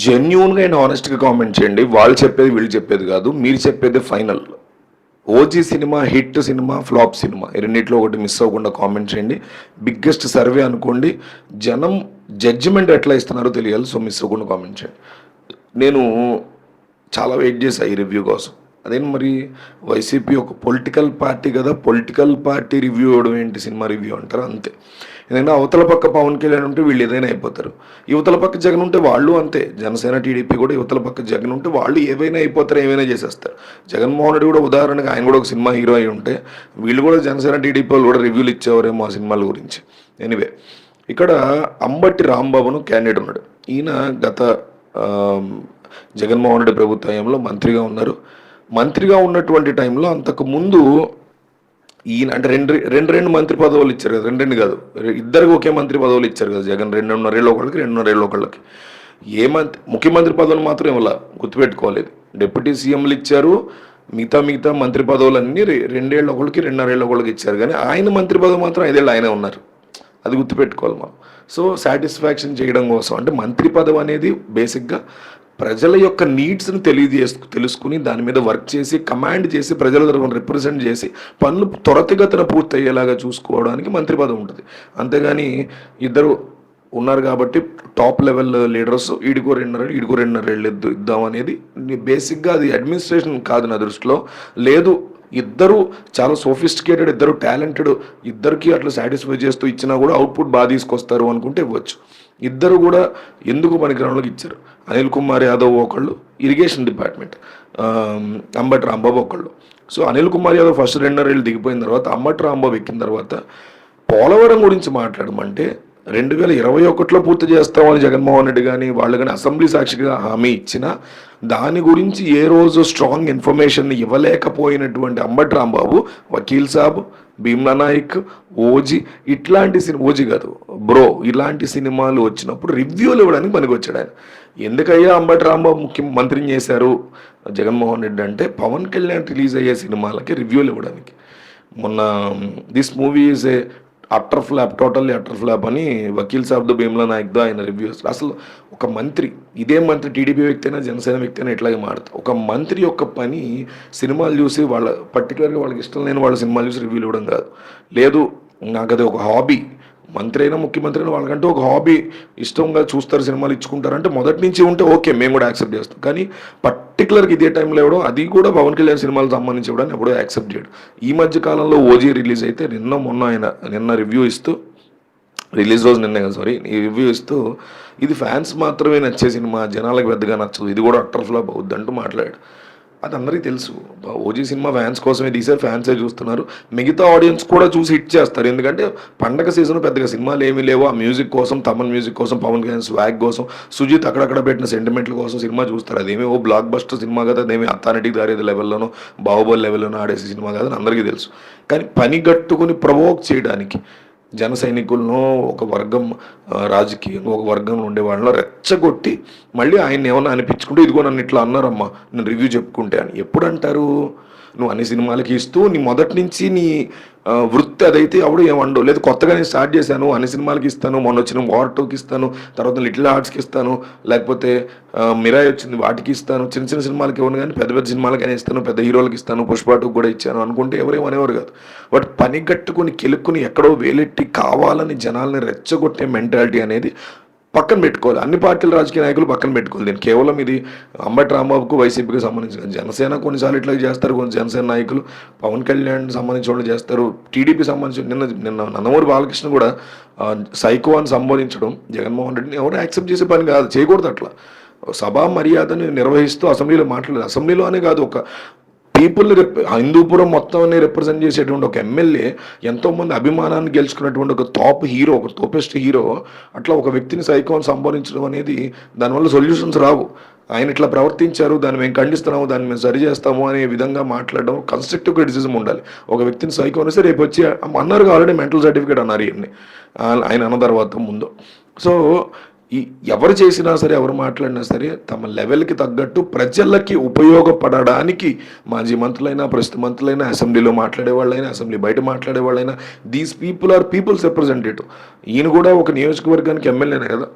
జెన్యూన్గా అండ్ హానెస్ట్గా కామెంట్ చేయండి. వాళ్ళు చెప్పేది వీళ్ళు చెప్పేది కాదు, మీరు చెప్పేది final. OG cinema hit cinema, flop cinema, ఈ రెండిట్లో ఒకటి మిస్ అవ్వకుండా కామెంట్ చేయండి. బిగ్గెస్ట్ సర్వే అనుకోండి. జనం జడ్జిమెంట్ ఎట్లా ఇస్తున్నారో తెలియాలి. సో మిస్ అవ్వకుండా కామెంట్ చేయండి. నేను చాలా వెయిట్ చేశా ఈ రివ్యూ కోసం. అదేం మరి వైసీపీ ఒక పొలిటికల్ పార్టీ కదా, పొలిటికల్ పార్టీ రివ్యూ ఇవ్వడం ఏంటి, సినిమా రివ్యూ అంటారు అంతే. ఏదైనా అవతల పక్క పవన్ కళ్యాణ్ ఉంటే వీళ్ళు ఏదైనా అయిపోతారు, యువతల పక్క జగన్ ఉంటే వాళ్ళు అంతే. జనసేన టీడీపీ కూడా యువతల పక్క జగన్ ఉంటే వాళ్ళు ఏవైనా అయిపోతారు, ఏవైనా చేసేస్తారు. జగన్మోహన్ రెడ్డి కూడా ఉదాహరణగా ఆయన కూడా ఒక సినిమా హీరో అయి ఉంటే వీళ్ళు కూడా జనసేన టీడీపీ వాళ్ళు కూడా రివ్యూలు ఇచ్చేవారేమో ఆ సినిమాల గురించి. ఎనీవే, ఇక్కడ అంబటి రాంబాబును క్యాండిడేట్ ఉన్నాడు. ఈయన గత జగన్మోహన్ రెడ్డి ప్రభుత్వంలో మంత్రిగా ఉన్నారు. మంత్రిగా ఉన్నటువంటి టైంలో అంతకు ముందు ఈయన అంటే రెండు మంత్రి పదవులు ఇచ్చారు కదా, రెండు కాదు, ఇద్దరికి ఒకే మంత్రి పదవులు ఇచ్చారు కదా జగన్. 2.5 ఏళ్ళు ఒకళ్ళకి, 2.5 ఏళ్ళు ఒకళ్ళకి. ముఖ్యమంత్రి పదవులు మాత్రం ఇవ్వాల, గుర్తుపెట్టుకోలేదు. డిప్యూటీ సీఎంలు ఇచ్చారు, మిగతా మంత్రి పదవులన్నీ 2 ఏళ్ళు ఒకళ్ళకి, 2.5 ఏళ్ళు ఒకళ్ళకి ఇచ్చారు. కానీ ఆయన మంత్రి పదవి మాత్రం 5 ఏళ్ళు ఆయనే ఉన్నారు. అది గుర్తుపెట్టుకోవాలి మనం. సో సాటిస్ఫాక్షన్ చేయడం కోసం అంటే మంత్రి పదవి అనేది బేసిక్గా ప్రజల యొక్క నీడ్స్ని తెలుసుకుని దాని మీద వర్క్ చేసి కమాండ్ చేసి ప్రజల తరఫున రిప్రజెంట్ చేసి పనులు త్వరితగతిన పూర్తి అయ్యేలాగా చూసుకోవడానికి మంత్రి పదవి ఉంటుంది. అంతేగాని ఇద్దరు ఉన్నారు కాబట్టి టాప్ లెవెల్ లీడర్స్ ఈడికో 2.5 ఏళ్ళు ఇద్దాం అనేది బేసిక్గా అది అడ్మినిస్ట్రేషన్ కాదు నా దృష్టిలో. లేదు, ఇద్దరు చాలా సోఫిస్టికేటెడ్, ఇద్దరు టాలెంటెడ్, ఇద్దరికి అట్లా సాటిస్ఫై చేస్తూ ఇచ్చినా కూడా అవుట్పుట్ బాగా తీసుకొస్తారు అనుకుంటే ఇవ్వచ్చు. ఇద్దరు కూడా ఎందుకు పనికిరాళ్ళకి ఇచ్చారు. అనిల్ కుమార్ యాదవ్ ఒకళ్ళు, ఇరిగేషన్ డిపార్ట్మెంట్, అంబటి రాంబాబు ఒకళ్ళు. సో అనిల్ కుమార్ యాదవ్ ఫస్ట్ 2.5 ఏళ్ళు దిగిపోయిన తర్వాత అంబటి రాంబాబు ఎక్కిన తర్వాత పోలవరం గురించి మాట్లాడమంటే 2021లో పూర్తి చేస్తామని జగన్మోహన్ రెడ్డి కానీ వాళ్ళు కానీ అసెంబ్లీ సాక్షిగా హామీ ఇచ్చినా దాని గురించి ఏ రోజు strong information ఇవ్వలేకపోయినటువంటి Ambati Rambabu Vakeel Saab, Bheemla Naik, OG ఇట్లాంటి ఓజీ కాదు బ్రో ఇలాంటి సినిమాలు వచ్చినప్పుడు రివ్యూలు ఇవ్వడానికి పనికి వచ్చాడు ఆయన. ఎందుకయ్యా అంబటి రాంబాబు ముఖ్యమంత్రిని చేశారు జగన్మోహన్ రెడ్డి అంటే పవన్ కళ్యాణ్ రిలీజ్ అయ్యే సినిమాలకి రివ్యూలు ఇవ్వడానికి. మొన్న this movie is a utter flop, totally utter flop అని వకీల్ సాబ్దో భీమ్లా నాయక్దో ఆయన రివ్యూస్. అసలు ఒక మంత్రి, ఇదే మంత్రి టీడీపీ వ్యక్తి అయినా జనసేన వ్యక్తి అయినా ఇట్లాగే మారుతారు. ఒక మంత్రి యొక్క పని సినిమాలు చూసి పర్టికులర్గా వాళ్ళకి ఇష్టం లేని వాళ్ళ సినిమాలు చూసి రివ్యూలు ఇవ్వడం కాదు. లేదు, నాకు అది ఒక హాబీ, మంత్రి అయినా ముఖ్యమంత్రి అయినా వాళ్ళకంటే ఒక హాబీ, ఇష్టంగా చూస్తారు, సినిమాలు ఇచ్చుకుంటారంటే మొదటి నుంచి ఉంటే ఓకే, మేము కూడా యాక్సెప్ట్ చేస్తాం. కానీ పర్టికులర్గా ఇదే టైంలో ఇవ్వడం, అది కూడా పవన్ కళ్యాణ్ సినిమాలకు సంబంధించి ఇవ్వడానికి ఎప్పుడో యాక్సెప్ట్ చేయడు. ఈ మధ్య కాలంలో ఓజీ రిలీజ్ అయితే నిన్న రివ్యూ ఇస్తూ, రిలీజ్ రోజు ఈ రివ్యూ ఇస్తూ ఇది ఫ్యాన్స్ మాత్రమే నచ్చే సినిమా, జనాలకు పెద్దగా నచ్చదు, ఇది కూడా అట్టర్ ఫ్లాప్ అవుద్ది అంటూ మాట్లాడాడు. అది అందరికీ తెలుసు. ఓజీ సినిమా ఫ్యాన్స్ కోసమే తీశారు, ఫ్యాన్సే చూస్తున్నారు, మిగతా ఆడియన్స్ కూడా చూసి హిట్ చేస్తారు. ఎందుకంటే పండగ సీజన్ పెద్దగా సినిమాలు ఏమీ లేవు. ఆ మ్యూజిక్ కోసం, తమన్ మ్యూజిక్ కోసం, పవన్ కళ్యాణ్ స్వాగ్ కోసం, సుజిత్ అక్కడక్కడ పెట్టిన సెంటిమెంట్ల కోసం సినిమా చూస్తారు. అదేమీ ఓ బ్లాక్ బస్టర్ సినిమా కదా, అదేమీ అథారిటీ దారేది లెవెల్లోనో బాహుబలి లెవెల్లోనో ఆడేసే సినిమా కాదని అందరికీ తెలుసు. కానీ పని గట్టుకుని ప్రవోక్ చేయడానికి జన సైనికులను ఒక వర్గం, రాజకీయంగా ఒక వర్గంలో ఉండే వాళ్ళలో రెచ్చగొట్టి మళ్ళీ ఆయన ఏమన్నా అనిపించుకుంటే ఇదిగో నన్ను ఇట్లా అన్నారమ్మా నేను రివ్యూ చెప్పుకుంటే అని ఎప్పుడు అంటారు? నువ్వు అన్ని సినిమాలకి ఇస్తూ నీ మొదటి నుంచి నీ వృత్తి అదైతే అప్పుడు ఏమండవు. లేదు కొత్తగా నేను స్టార్ట్ చేశాను, అన్ని సినిమాలకి ఇస్తాను, మొన్న వచ్చిన వార్ 2కి ఇస్తాను, తర్వాత లిటిల్ ఆర్ట్స్కి ఇస్తాను, లేకపోతే మిరాయి వచ్చింది వాటికి ఇస్తాను, చిన్న చిన్న సినిమాలకి ఇవ్వను కానీ పెద్ద పెద్ద సినిమాలకైనా ఇస్తాను, పెద్ద హీరోలకి ఇస్తాను, పుష్ప 2 కూడా ఇచ్చాను అనుకుంటే ఎవరేమో అనేవారు కాదు. బట్ పని కట్టుకుని కెలుక్కుని ఎక్కడో వేలెట్టి కావాలని జనాల్ని రెచ్చగొట్టే మెంటాలిటీ అనేది పక్కన పెట్టుకోవాలి. అన్ని పార్టీల రాజకీయ నాయకులు పక్కన పెట్టుకోవాలి. నేను కేవలం ఇది అంబటి రాంబాబుకు వైసీపీకి సంబంధించిన, జనసేన కొన్నిసార్లు ఇట్లా చేస్తారు, కొన్ని జనసేన నాయకులు పవన్ కళ్యాణ్ సంబంధించిన వాళ్ళు చేస్తారు, టీడీపీ సంబంధించి నిన్న నందమూరి బాలకృష్ణ కూడా సైకో అని సంబోధించడం జగన్మోహన్ రెడ్డిని ఎవరు యాక్సెప్ట్ చేసే పని కాదు, చేయకూడదు. అట్లా సభా మర్యాదను నిర్వహిస్తూ అసెంబ్లీలో మాట్లాడలేదు. అసెంబ్లీలో అనే కాదు, ఒక పీపుల్ని హిందూపురం మొత్తాన్ని రిప్రజెంట్ చేసేటువంటి ఒక ఎమ్మెల్యే, ఎంతోమంది అభిమానాన్ని గెలుచుకున్నటువంటి ఒక టాప్ హీరో, ఒక టోపెస్ట్ హీరో, అట్లా ఒక వ్యక్తిని సైకోని సంబోధించడం అనేది దానివల్ల సొల్యూషన్స్ రావు. ఆయన ఇట్లా ప్రవర్తించారు, దాన్ని మేము ఖండిస్తున్నాము, దాన్ని మేము సరి చేస్తాము అనే విధంగా మాట్లాడడం, కన్స్ట్రక్టివ్ క్రిటిసిజం ఉండాలి. ఒక వ్యక్తిని సైకో అనేసి రేపు వచ్చి అన్నారు, ఆల్రెడీ మెంటల్ సర్టిఫికేట్ అన్నారు ఇవన్నీ ఆయన అన్న తర్వాత ముందు. సో ఎవరు చేసినా సరే, ఎవరు మాట్లాడినా సరే తమ లెవెల్కి తగ్గట్టు ప్రజలకి ఉపయోగపడడానికి మాజీ మంత్రులైనా, ప్రస్తుత మంత్రులైనా, అసెంబ్లీలో మాట్లాడే వాళ్ళైనా, అసెంబ్లీ బయట మాట్లాడే వాళ్ళైనా, these people are people's representative. ఈయన కూడా ఒక నియోజకవర్గానికి ఎమ్మెల్యేనే కదా,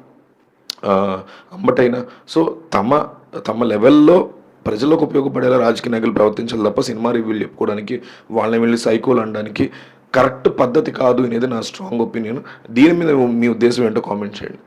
అంబటైనా. సో తమ తమ లెవెల్‌లో ప్రజలకు ఉపయోగపడేలా రాజకీయ నాయకులు ప్రవర్తించాలి తప్ప సినిమా రివ్యూలు చెప్పుకోవడానికి, వాళ్ళని వీళ్ళని సైకోలు అనడానికి కరెక్ట్ పద్ధతి కాదు అనేది నా స్ట్రాంగ్ ఒపీనియన్. దీని మీద మీ ఉద్దేశం ఏంటో కామెంట్ చేయండి.